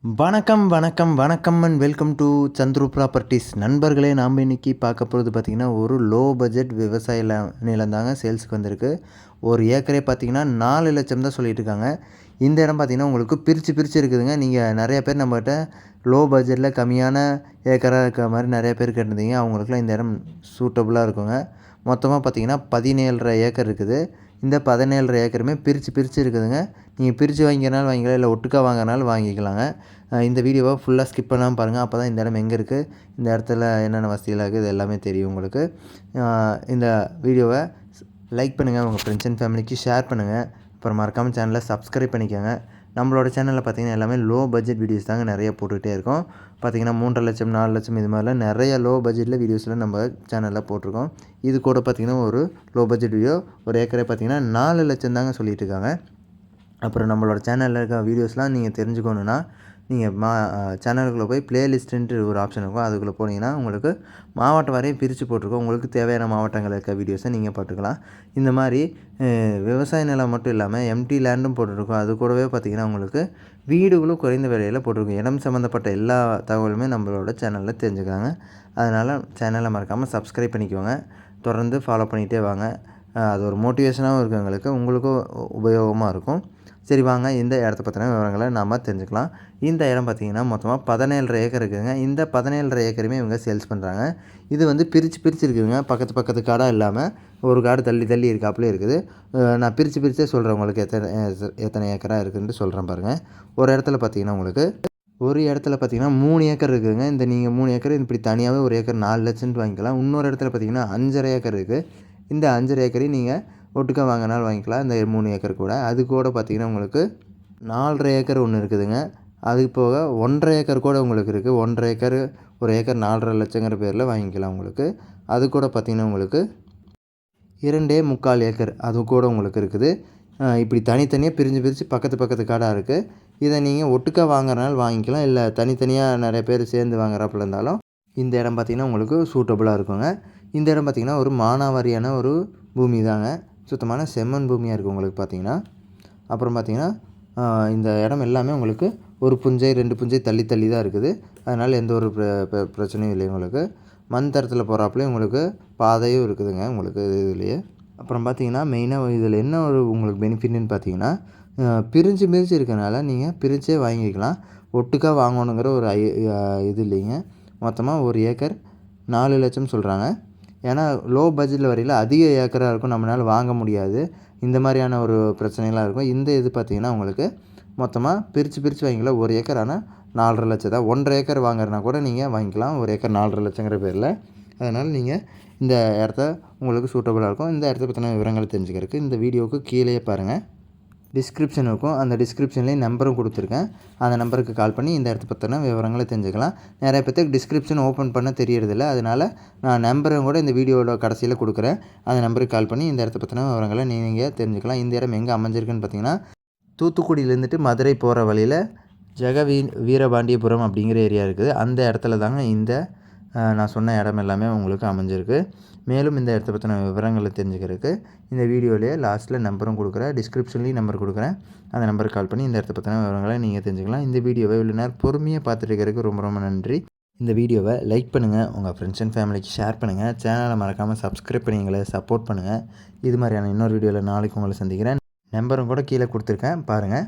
வணக்கம் வணக்கம் வணக்கம் and welcome to Chandru properties. நண்பர்களே, நாம் இன்றைக்கி பார்க்க போகிறது பார்த்திங்கன்னா ஒரு லோ பட்ஜெட் விவசாய நிலம் தாங்க சேல்ஸுக்கு வந்திருக்கு. ஒரு ஏக்கரே பார்த்திங்கன்னா 4 லட்சம் தான் சொல்லிட்டு இருக்காங்க. இந்த இடம் பார்த்திங்கன்னா உங்களுக்கு பிரித்து இருக்குதுங்க. நீங்கள் நிறைய பேர் நம்மகிட்ட லோ பட்ஜெட்டில் கம்மியான ஏக்கராக இருக்கிற மாதிரி நிறைய பேர் கேட்டிருந்தீங்க. அவங்களுக்குலாம் இந்த இடம் சூட்டபுளாக இருக்குங்க. மொத்தமாக பார்த்திங்கன்னா 17.5 ஏக்கர் இருக்குது. இந்த 17.5 ஏக்கருமே பிரித்து இருக்குதுங்க. நீங்கள் பிரித்து வாங்கிக்கிறனாலும் வாங்கிக்கலாம், இல்லை ஒட்டுக்கா வாங்கினாலும் வாங்கிக்கலாங்க. இந்த வீடியோவை ஃபுல்லாக ஸ்கிப் பண்ணாமல் பாருங்கள். அப்போ தான் இந்த இடம் எங்கே இருக்குது, இந்த இடத்துல என்னென்ன வசதிகள் இருக்குது, இது எல்லாமே தெரியும் உங்களுக்கு. இந்த வீடியோவை லைக் பண்ணுங்கள், உங்கள் ஃப்ரெண்ட்ஸ் அண்ட் ஃபேமிலிக்கு ஷேர் பண்ணுங்கள். அப்புறம் மறக்காமல் சேனலை சப்ஸ்கிரைப் பண்ணிக்கோங்க. நம்மளோட சேனலில் பார்த்திங்கன்னா எல்லாமே லோ பட்ஜெட் வீடியோஸ் தாங்க நிறைய போட்டுக்கிட்டே இருக்கோம். பார்த்திங்கன்னா 3.5 லட்சம் 4 லட்சம் இது மாதிரிலாம் நிறைய லோ பட்ஜெட்டில் வீடியோஸில் நம்ம சேனலில் போட்டிருக்கோம். இது கூட பார்த்திங்கன்னா ஒரு லோ பட்ஜெட் வீடியோ, ஒரு ஏக்கரே பார்த்திங்கன்னா 4 லட்சம் தாங்க சொல்லிட்டு இருக்காங்க. அப்புறம் நம்மளோட சேனலில் இருக்க வீடியோஸ்லாம் நீங்கள் தெரிஞ்சுக்கணுன்னா நீங்கள் சேனலுக்குள்ளே போய் ப்ளேலிஸ்ட்டுன்ட்டு ஒரு ஆப்ஷன் இருக்கும். அதுக்குள்ளே போனீங்கன்னா உங்களுக்கு மாவட்டம் வரையும் பிரித்து போட்டிருக்கோம். உங்களுக்கு தேவையான மாவட்டங்கள் இருக்க வீடியோஸை நீங்கள் பார்த்துக்கலாம். இந்த மாதிரி விவசாய நிலம் மட்டும் இல்லாமல் எம்டி லேண்டும் போட்டுருக்கோம். அது கூடவே பார்த்திங்கன்னா உங்களுக்கு வீடுகளும் குறைந்த விலையில் போட்டிருக்கோம். இடம் சம்மந்தப்பட்ட எல்லா தகவலுமே நம்மளோட சேனலில் தெரிஞ்சுக்கிறாங்க. அதனால் சேனலை மறக்காமல் சப்ஸ்கிரைப் பண்ணிக்கோங்க. தொடர்ந்து ஃபாலோ பண்ணிகிட்டே வாங்க. அது ஒரு மோட்டிவேஷனாகவும் இருக்குது எங்களுக்கு, உங்களுக்கும் உபயோகமாக இருக்கும். சரி, வாங்க இந்த இடத்த பற்றின விவரங்களை நாம் தெரிஞ்சுக்கலாம். இந்த இடம் பார்த்திங்கன்னா மொத்தமாக 17.5 ஏக்கர் இருக்குதுங்க. இந்த 17.5 ஏக்கருமே இவங்க சேல்ஸ் பண்ணுறாங்க. இது வந்து பிரித்து இருக்குதுங்க. பக்கத்து காடாக இல்லாமல் ஒரு காடு தள்ளி இருக்காப்புலே இருக்குது. நான் பிரித்தே சொல்கிறேன் உங்களுக்கு எத்தனை ஏக்கராக இருக்குதுன்ட்டு சொல்கிறேன் பாருங்கள். ஒரு இடத்துல பார்த்திங்கன்னா உங்களுக்கு 3 ஏக்கர் இருக்குதுங்க. இந்த நீங்கள் 3 ஏக்கர் இப்படி தனியாகவே ஒரு ஏக்கர் 4 லட்சம்னு வாங்கிக்கலாம். இன்னொரு இடத்துல பார்த்திங்கன்னா 5.5 ஏக்கர் இருக்குது. இந்த 5.5 ஏக்கரையும் நீங்கள் ஒட்டுக்கா வாங்கினாலும் வாங்கிக்கலாம். இந்த 3 ஏக்கர் கூட அது கூட பார்த்திங்கன்னா உங்களுக்கு 4.5 ஏக்கர் ஒன்று இருக்குதுங்க. அது போக 1.5 ஏக்கர் கூட உங்களுக்கு இருக்குது. 1.5 ஏக்கர் ஒரு ஏக்கர் 4.5 லட்சங்கிற பேரில் வாங்கிக்கலாம் உங்களுக்கு. அது கூட பார்த்திங்கன்னா உங்களுக்கு 2.25 ஏக்கர் அது கூட உங்களுக்கு இருக்குது. இப்படி தனித்தனியாக பிரித்து பக்கத்து காடாக இருக்குது. இதை நீங்கள் ஒட்டுக்கா வாங்குறனால வாங்கிக்கலாம், இல்லை தனித்தனியாக நிறைய பேர் சேர்ந்து வாங்குறாப்புல இருந்தாலும் இந்த இடம் பார்த்திங்கன்னா உங்களுக்கு சூட்டபுளாக இருக்குங்க. இந்த இடம் பார்த்திங்கன்னா ஒரு மானாவாரியான ஒரு பூமி தாங்க. சுத்தமான செம்மண் பூமியாக இருக்குது உங்களுக்கு பார்த்திங்கன்னா. அப்புறம் பார்த்திங்கன்னா இந்த இடம் எல்லாமே உங்களுக்கு ஒரு புஞ்சை 2 புஞ்சை தள்ளி தான் இருக்குது. அதனால் எந்த ஒரு பிரச்சனையும் இல்லை உங்களுக்கு. மண் தரத்தில் போகிறாப்புலேயே உங்களுக்கு பாதையும் இருக்குதுங்க உங்களுக்கு இதுலேயே. அப்புறம் பார்த்திங்கன்னா மெயினாக இதில் என்ன ஒரு உங்களுக்கு பெனிஃபிட்னு பார்த்திங்கன்னா பிரித்து இருக்கனால நீங்கள் பிரித்தே வாங்கிக்கலாம். ஒட்டுக்கா வாங்கணுங்கிற ஒரு இது இல்லைங்க. மொத்தமாக ஒரு ஏக்கர் 4 லட்சம் சொல்கிறாங்க. ஏன்னா லோ பட்ஜெட்டில் வரையில் அதிக ஏக்கராக இருக்கும், நம்மளால் வாங்க முடியாது. இந்த மாதிரியான ஒரு பிரச்சனைலாம் இருக்கும். இந்த இது பார்த்திங்கன்னா உங்களுக்கு மொத்தமாக பிரித்து வாங்கிக்கலாம். ஒரு ஏக்கர் ஆனால் 4.5 லட்சம் தான். 1.5 ஏக்கர் வாங்குறனா கூட நீங்கள் வாங்கிக்கலாம், ஒரு ஏக்கர் 4.5 லட்சங்கிற பேரில். அதனால் நீங்கள் இந்த இடத்த உங்களுக்கு சூட்டபுளாக இருக்கும். இந்த இடத்த பற்றின விவரங்கள் தெரிஞ்சுக்கிறதுக்கு இந்த வீடியோவுக்கு கீழே பாருங்கள், டிஸ்கிரிப்ஷன் இருக்கும். அந்த டிஸ்கிரிப்ஷன்லேயும் நம்பரும் கொடுத்துருக்கேன். அந்த நம்பருக்கு கால் பண்ணி இந்த இடத்த பற்றின விவரங்களை தெரிஞ்சுக்கலாம். நிறைய பேருக்கு டிஸ்கிரிப்ஷன் ஓப்பன் பண்ண தெரியறதில்ல. அதனால் நான் நம்பரும் கூட இந்த வீடியோட கடைசியில் கொடுக்குறேன். அந்த நம்பருக்கு கால் பண்ணி இந்த இடத்த பற்றின விவரங்களை நீங்கள் தெரிஞ்சுக்கலாம். இந்த இடம் எங்கே அமைஞ்சிருக்குன்னு பார்த்தீங்கன்னா தூத்துக்குடியிலேருந்துட்டு மதுரை போகிற வழியில் வீரபாண்டியபுரம் அப்படிங்கிற ஏரியா இருக்குது. அந்த இடத்துல தாங்க இந்த நான் சொன்ன இடம் எல்லாமே உங்களுக்கு அமைஞ்சிருக்கு. மேலும் இந்த இடத்த பற்றின விவரங்களை தெரிஞ்சுக்கிறதுக்கு இந்த வீடியோலேயே லாஸ்ட்டில் நம்பரும் கொடுக்குறேன், டிஸ்கிரிப்ஷன்லேயும் நம்பர் கொடுக்குறேன். அந்த நம்பருக்கு கால் பண்ணி இந்த இடத்த பற்றின விவரங்களை நீங்கள் தெரிஞ்சுக்கலாம். இந்த வீடியோவை இவ்வளோ நேரம் பொறுமையாக பார்த்துட்டு இருக்கிறதுக்கு ரொம்ப நன்றி. இந்த வீடியோவை லைக் பண்ணுங்கள், உங்கள் ஃப்ரெண்ட்ஸ் அண்ட் ஃபேமிலிக்கு ஷேர் பண்ணுங்கள். சேனலை மறக்காமல் சப்ஸ்கிரைப் பண்ணி எங்களை சப்போர்ட் பண்ணுங்கள். இது மாதிரியான இன்னொரு வீடியோவில் நாளைக்கு உங்களை சந்திக்கிறேன். நம்பரும் கூட கீழே கொடுத்துருக்கேன், பாருங்கள்.